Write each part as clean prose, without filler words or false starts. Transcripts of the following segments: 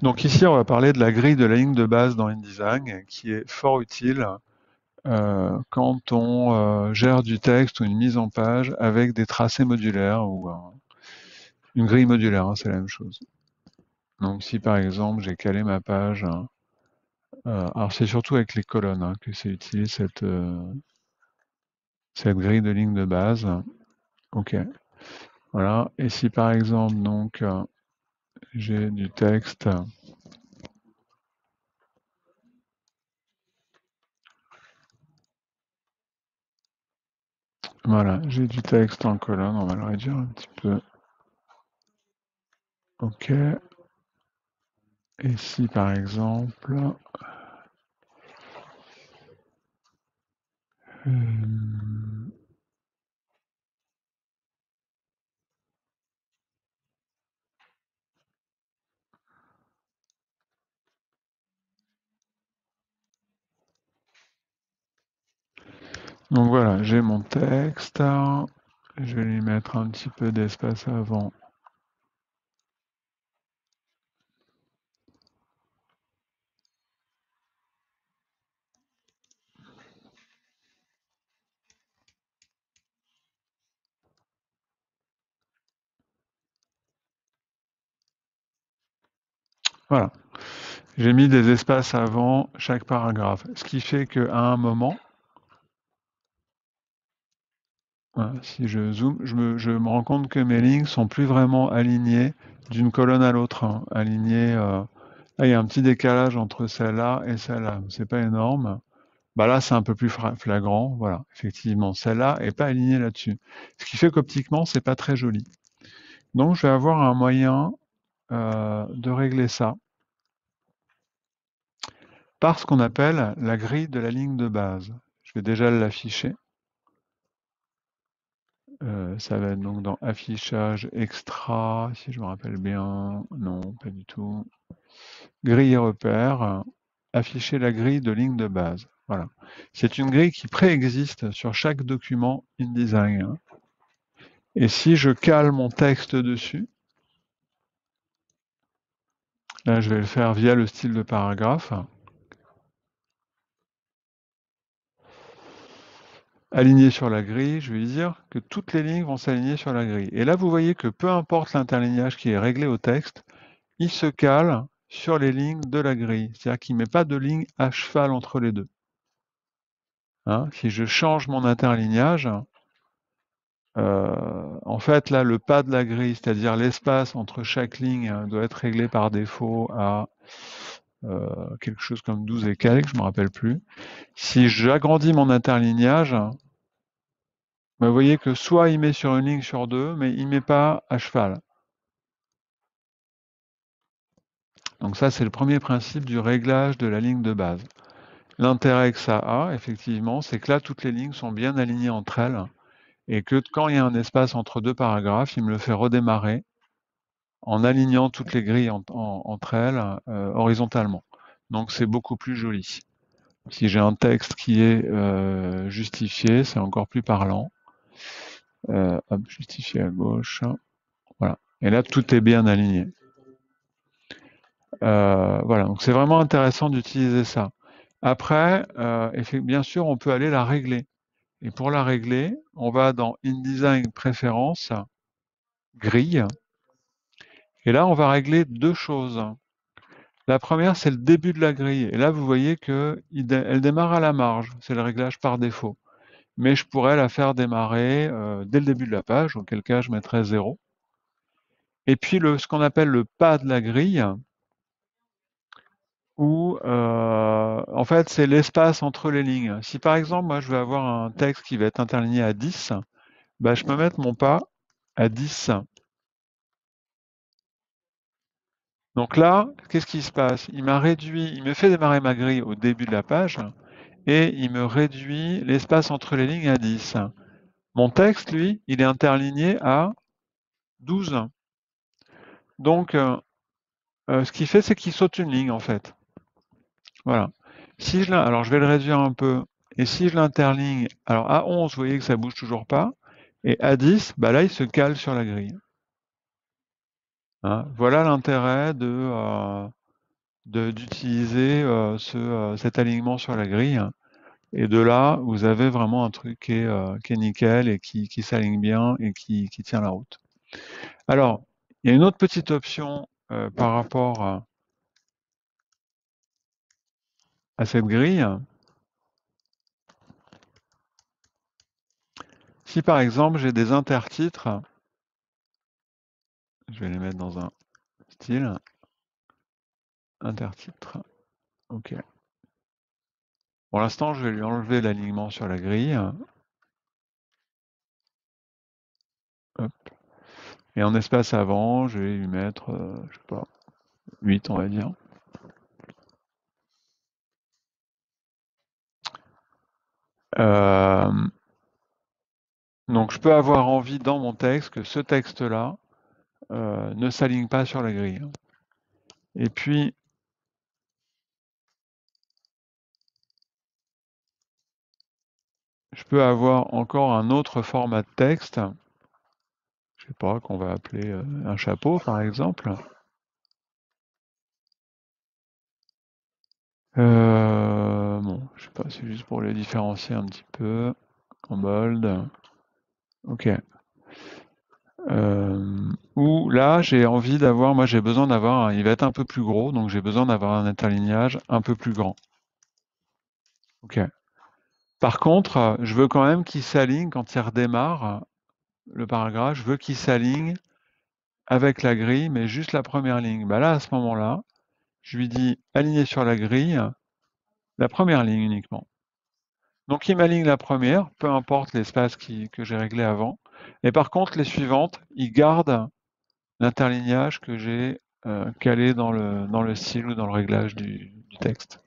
Donc ici, on va parler de la grille de la ligne de base dans InDesign, qui est fort utile quand on gère du texte ou une mise en page avec des tracés modulaires ou une grille modulaire, hein, c'est la même chose. Donc si par exemple j'ai calé ma page, alors c'est surtout avec les colonnes hein, que c'est utile cette grille de ligne de base. Ok, voilà. Et si par exemple donc j'ai du texte, voilà, j'ai du texte en colonne, on va le réduire un petit peu. Ok. Et si par exemple, euh, donc voilà, j'ai mon texte, je vais lui mettre un petit peu d'espace avant. Voilà, j'ai mis des espaces avant chaque paragraphe, ce qui fait qu'à un moment, voilà, si je zoome, je me rends compte que mes lignes sont plus vraiment alignées d'une colonne à l'autre, hein, alignées. Là, il y a un petit décalage entre celle-là et celle-là. C'est pas énorme. Bah là, c'est un peu plus flagrant. Voilà, effectivement, celle-là est pas alignée là-dessus. Ce qui fait qu'optiquement, c'est pas très joli. Donc, je vais avoir un moyen de régler ça par ce qu'on appelle la grille de la ligne de base. Je vais déjà l'afficher. Ça va être donc dans affichage extra, si je me rappelle bien. Non, pas du tout. Grille et repères. Afficher la grille de ligne de base. Voilà. C'est une grille qui préexiste sur chaque document InDesign, hein. Et si je cale mon texte dessus, là je vais le faire via le style de paragraphe, aligné sur la grille, je vais dire que toutes les lignes vont s'aligner sur la grille. Et là vous voyez que peu importe l'interlignage qui est réglé au texte, il se cale sur les lignes de la grille. C'est-à-dire qu'il ne met pas de ligne à cheval entre les deux, hein. Si je change mon interlignage, en fait là le pas de la grille, c'est-à-dire l'espace entre chaque ligne, doit être réglé par défaut à quelque chose comme 12 et quelques, je ne me rappelle plus. Si j'agrandis mon interlignage, vous voyez que soit il met sur une ligne sur deux, mais il ne met pas à cheval. Donc ça, c'est le premier principe du réglage de la ligne de base. L'intérêt que ça a, effectivement, c'est que là, toutes les lignes sont bien alignées entre elles et que quand il y a un espace entre deux paragraphes, il me le fait redémarrer en alignant toutes les grilles entre elles horizontalement. Donc c'est beaucoup plus joli. Si j'ai un texte qui est justifié, c'est encore plus parlant. Hop, justifié à gauche. Voilà. Et là, tout est bien aligné. Voilà, donc c'est vraiment intéressant d'utiliser ça. Après, bien sûr, on peut aller la régler. Et pour la régler, on va dans InDesign Préférences, Grille. Et là, on va régler deux choses. La première, c'est le début de la grille. Et là, vous voyez qu'elle démarre à la marge. C'est le réglage par défaut. Mais je pourrais la faire démarrer dès le début de la page, auquel cas je mettrais 0. Et puis ce qu'on appelle le pas de la grille, où en fait c'est l'espace entre les lignes. Si par exemple moi je veux avoir un texte qui va être interligné à 10, bah, je peux mettre mon pas à 10. Donc là, qu'est-ce qui se passe? Il m'a réduit, il me fait démarrer ma grille au début de la page et il me réduit l'espace entre les lignes à 10. Mon texte, lui, il est interligné à 12. Donc, ce qu'il fait, c'est qu'il saute une ligne, en fait. Voilà. Alors, je vais le réduire un peu. Et si je l'interligne, alors à 11, vous voyez que ça bouge toujours pas. Et à 10, bah là, il se cale sur la grille, hein. Voilà l'intérêt de d'utiliser cet alignement sur la grille. Et de là, vous avez vraiment un truc qui est nickel et qui s'aligne bien et qui tient la route. Alors, il y a une autre petite option par rapport à cette grille. Si par exemple j'ai des intertitres, je vais les mettre dans un style, intertitre, ok. Pour l'instant, je vais lui enlever l'alignement sur la grille. Hop. Et en espace avant, je vais lui mettre, je sais pas, 8 on va dire. Euh, donc je peux avoir envie dans mon texte que ce texte-là ne s'aligne pas sur la grille. Et puis, je peux avoir encore un autre format de texte, je sais pas, qu'on va appeler un chapeau par exemple. Bon, je sais pas, c'est juste pour les différencier un petit peu. En bold. Ok. Où là, j'ai envie d'avoir, moi j'ai besoin d'avoir, il va être un peu plus gros, donc j'ai besoin d'avoir un interlignage un peu plus grand. Ok. Par contre, je veux quand même qu'il s'aligne quand il redémarre le paragraphe, je veux qu'il s'aligne avec la grille, mais juste la première ligne. Bah là, à ce moment-là, je lui dis aligner sur la grille, la première ligne uniquement. Donc il m'aligne la première, peu importe l'espace que j'ai réglé avant. Et par contre, les suivantes, il garde l'interlignage que j'ai calé dans le style ou dans le réglage du texte.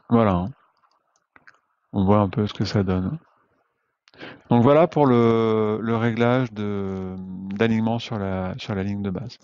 Voilà, hein. On voit un peu ce que ça donne. Donc voilà pour le réglage d'alignement sur la ligne de base.